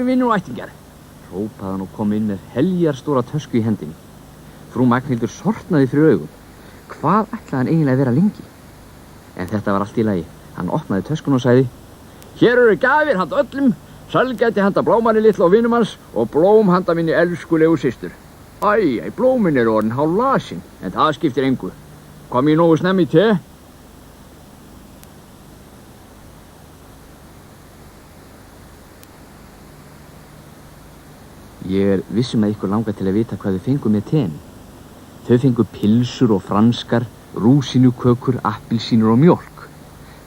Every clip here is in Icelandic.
Kæru vinur og ættingjar, hrópaði hann og kom inn með heljarstóra tösku í hendinni. Frú Magnhildur sortnaði fyrir augum. Hvað ætlaði hann eiginlega að vera lengi? En þetta var allt í lagi. Hann opnaði töskun og sagði: Hér eru gjafir handa öllum, sælgæti handa Blámanni litla og vinum hans og blóm handa minni elskulegu systur. Æ, blómin eru orðin hálf lasin, en það skiptir engu. Kom ég nógu snemmi í te? Ég vissum að ykkur langar til að vita hvað þau fengu með teinu. Þau fengu pilsur og franskar, rúsínukökur, appelsínur og mjólk.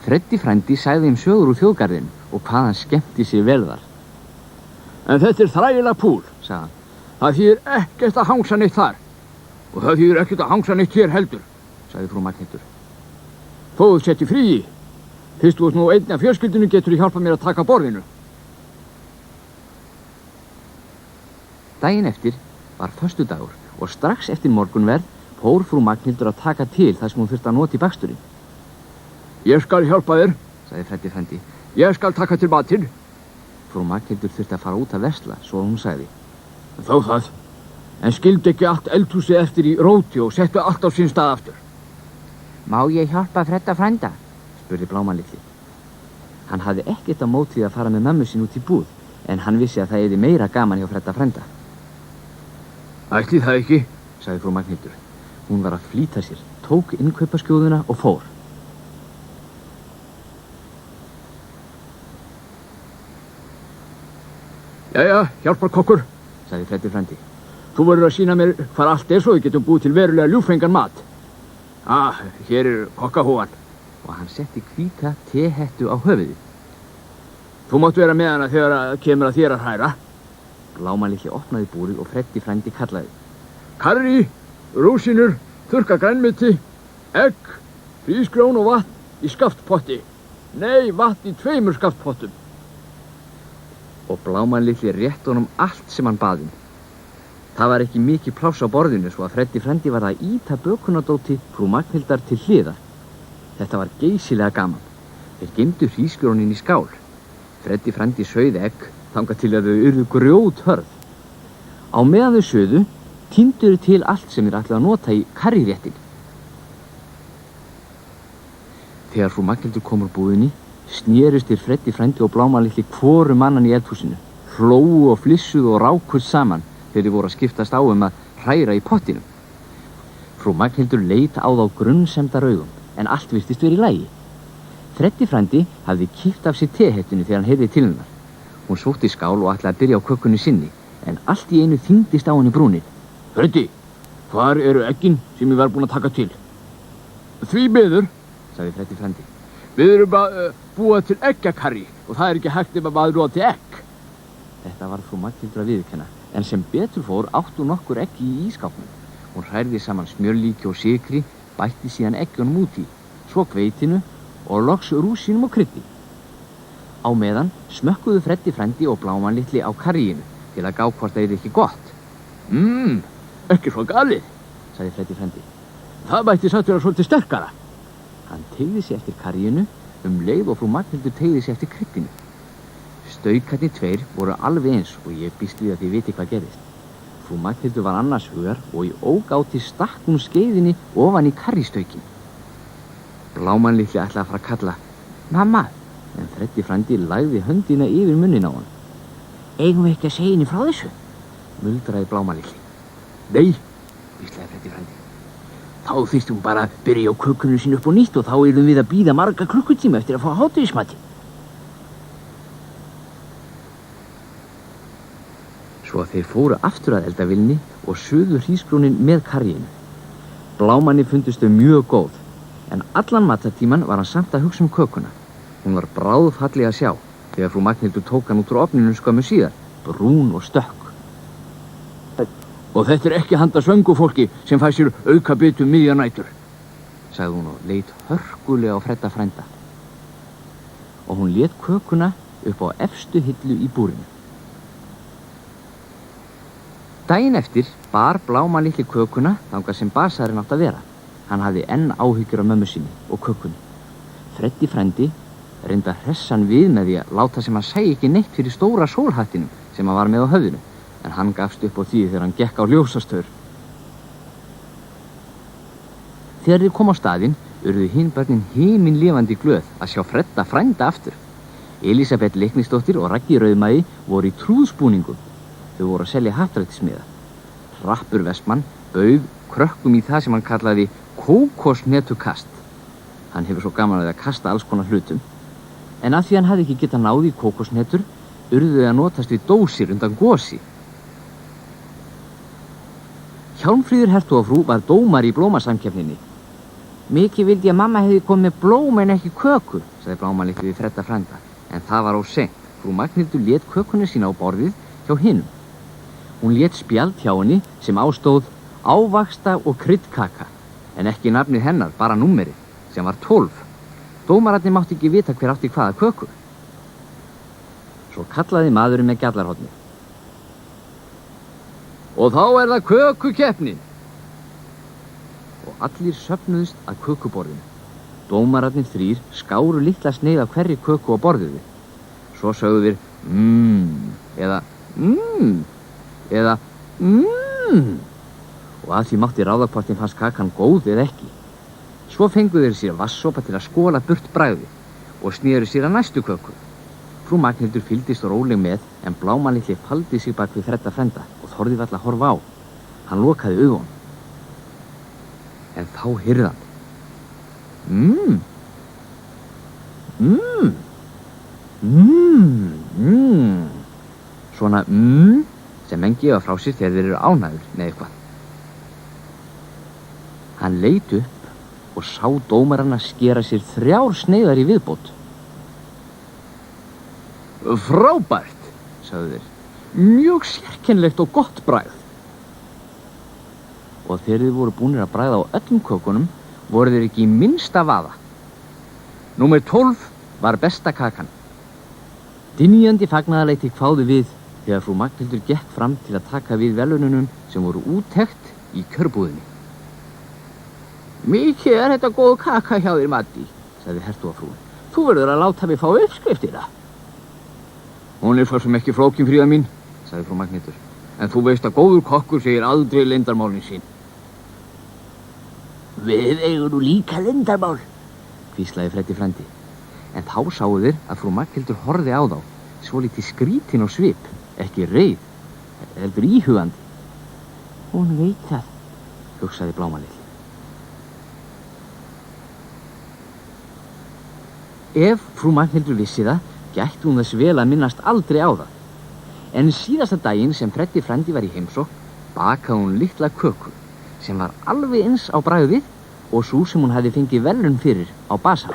Freddi frændi sagði þeim sögur úr þjóðgarðinu og hvað hann skemmti sér vel þar. En þetta er þrægilega púl, sagði hann. Það þýðir ekkert að hangsa neitt þar. Og það þýðir ekkert að hangsa neitt hér heldur, sagði frú Magnhildur. Þó þú setti fríi. Fyrst þú ert nú einn af fjölskyldinu getur þú hjálpað mér að taka borðinu. Daginn eftir var föstudagur og strax eftir morgunverð fór frú Magnhildur að taka til það sem hún þurfti að nota í baksturinn. Ég skal hjálpa þér, sagði Freddi frændi. Ég skal taka til matinn. Frú Magnhildur þurfti að fara út að versla, svo hún sagði. Þó það, en skildi ekki allt eldhúsið eftir í róti og settu allt á sinn stað aftur. Má ég hjálpa Fredda frænda? Spurði Blámann litli. Hann hafði ekkert á móti að fara með mömmu sín út í búð, en hann vissi að það yrði meira gaman hjá Fredda frænda. Ætli það ekki, sagði frú Magnhildur. Hún var að flýta sér, tók innkaupaskjóðuna og fór. Jæja, hjálparkokkur, sagði Freddi frændi. Þú verður að sýna mér hvar allt er svo við getum búið til verulega ljúffengan mat. Hér er kokkahúan. Og hann setti hvíta tehettu á höfuðið. Þú mátt vera með hana þegar það kemur að þér að hræra. Blámann litli opnaði búrið og Freddi frændi kallaði. Karrí, rúsínur, þurrka grænmeti, egg, hrísgrjón og vatn í skaftpotti. Nei, vatn í 2 skaftpottum. Og Blámann litli rétti honum allt sem hann baði. Það var ekki mikið pláss á borðinu svo að Freddi frændi var að ýta bökunardóti frú Magnhildar til hliðar. Þetta var geysilega gaman. Þeir geymdu hrísgrjónin í skál. Freddi frændi sauð egg þangað til að þau urðu grjóthörð. Á meðan þau sauðu tíndu til allt sem þeir ætlaðu að nota í karríréttin. Þegar frú Magnhildur kom úr búðinni snerust þeir Freddi frændi og Blámann litli hvoru mannan í eldhúsinu, hlógu og flissuðu og rákust saman þegar þeir voru að skiptast á að hræra í pottinum. Frú Magnhildur leit á þá grunnsemdar augum, en allt virtist verið í lagi. Freddi frændi hafði kippt af sér tehettinu þegar hann heyrði til hennar. Hún sótti í skál og ætlaði að byrja á kökunni sinni, en allt í einu þyngdist á henni brúnið. Freddi, hvar eru eggin sem ég var búin að taka til? Því miður, sagði Freddi frændi. Við erum að búa til eggjakarrí og það er ekki hægt ef maður noti egg. Þetta var frú Magnhildur að viðurkenna, en sem betur fór áttu nokkur egg í ískápnum. Hún hrærði saman smjörlíki og sykri, bætti síðan eggjunum út í, svo hveitinu og loks rúsínum og kryddi. Á meðan smökkuðu Freddi frændi og Blámann litli á karríinu til að gá hvort það yrði ekki gott. Ekki svo galið, sagði Freddi frændi. Það bætti satt vera svolítið sterkara. Hann teygði sig eftir karríinu leið og frú Magnhildur teygði sig eftir kryddinu. Staukarnir tveir voru alveg eins og ég býst við að þið viti hvað gerðist. Frú Magnhildur var annars hugar og í ógáti stakk hún skeiðinni ofan í karrístaukin. Blámann litli ætlaði að fara að kalla mamma, en Freddi frændi lagði höndina yfir munnin á hann. Eigum við ekki að segja henni frá þessu? Muldraði Blámann litli. Nei, hvíslaði Freddi frændi. Þá þyrfti hún bara að byrja á kökunum sín upp á nýtt og þá yrðum við að bíða marga klukkutíma eftir að fá hádegismatinn. Svo þeir fóru aftur að eldavillinni og suðu hrísgrjónin með karríinu. Blámanni fundust þau mjög góð, en allan matartíman var hann samt að hugsa kökuna. Hún var bráðfalleg að sjá þegar frú Magnhildur tók hann út úr ofninum skömmu síðar, brún og stökk. Og þetta ekki handa svöngu fólki sem fær sér auka bitum miðjanætur, sagði hún og leit hörkulega á Fredda frænda. Og hún lét kökuna upp á efstu hillu í búrinu. Daginn eftir bar Blámann litli kökuna þangað sem basarinn átti að vera. Hann hafði enn áhyggjur af mömmu sinni og kökunni. Freddi frændi reyndi að hressa hann við með því að láta sem hann sæi ekki neitt fyrir stóra sólhattinum sem hann var með á höfðinu, en hann gafst upp á því þegar hann gekk á ljósastaur. Þegar þeir kom á staðinn urðu hin börnin himinlifandi glöð að sjá Fredda frænda aftur. Elísabet Leiknisdóttir og Raggi Rauðmagi voru í trúðsbúningum. Þau voru að selja happdrættismiða. Rappur Vestmann bauð krökkum í það sem hann kallaði kókosnetukast. Hann hefur svo gaman að kasta alls konar hlutum. En að því hann hafði ekki getað náð í kókosnetur, urðu þau að notast við dósir undan gosi. Hjálmfríður hertugafrú var dómari í blómasamkeppninni. Mikið vildi ég að mamma hefði komið með blóm en ekki köku, sagði Blámann litli við Fredda frænda. En það var of seint. Frú Magnhildur lét kökunni sína á borðið hjá hinum. Hún lét spjald hjá henni sem ástóð ávaxta og kryddkaka, en ekki nafnið hennar, bara númerið, sem var 12. Dómararnir mátti ekki vita hver átti hvaða köku. Svo kallaði maðurinn með gjallarhorni. Og þá það kökukeppnin. Og allir söfnuðust að kökuborðinu. Dómararnir 3 skáru litla sneið af hverri köku á borðinu. Svo sögðu þeir eða eða og að því mátti ráða hvort þeim fannst kakan góð eða ekki. Svo fengu þeir sér vatnssopa til að skóla burt bragðið og snéru sér að næstu köku. Frú Magnhildur fylgdist róleg með, en Blámann litli faldi sig bak við Fredda frænda og þorði varla að horfa á. Hann lokaði augunum. En þá heyrði hann. Svona sem menn gefa frá sér þegar þeir eru ánægður með eitthvað. Hann leit upp og sá dómarann að skera sér 3 sneiðar í viðbót. Frábært, sagði þeir. Mjög sérkennilegt og gott bragð. Og þegar þeir voru búnir að bragða á öllum kökunum, voru þeir ekki í minnsta vaða. Númer 12 var besta kakan. Dynjandi fagnaðarleiti kváðu við þegar frú Magnhildur gekk fram til að taka við verðlaununum sem voru úttekt í kjörbúðinni. Mikið þetta góð kaka hjá þér, Maddi, sagði hertugafrúin. Þú verður að láta mig fá uppskriftina. Hún svo sem ekki flókin, Fríða mín, sagði frú Magnhildur. En þú veist að góður kokkur segir aldrei leyndarmálin sín. Við eigum nú líka leyndarmál, hvíslaði Freddi frændi. En þá sáu þeir að frú Magnhildur horfði á þá, svolítið skrítin á svip, ekki reið, heldur íhugandi. Hún veit það, hugsaði Blámann litli. Ef frú Magnhildur vissi það, gætti hún þess vel að minnast aldrei á það. En síðasta daginn sem Freddi frændi var í heimsókn, bakaði hún litla köku, sem var alveg eins á bragðið og sú sem hún hafði fengið verðlaun fyrir á basar.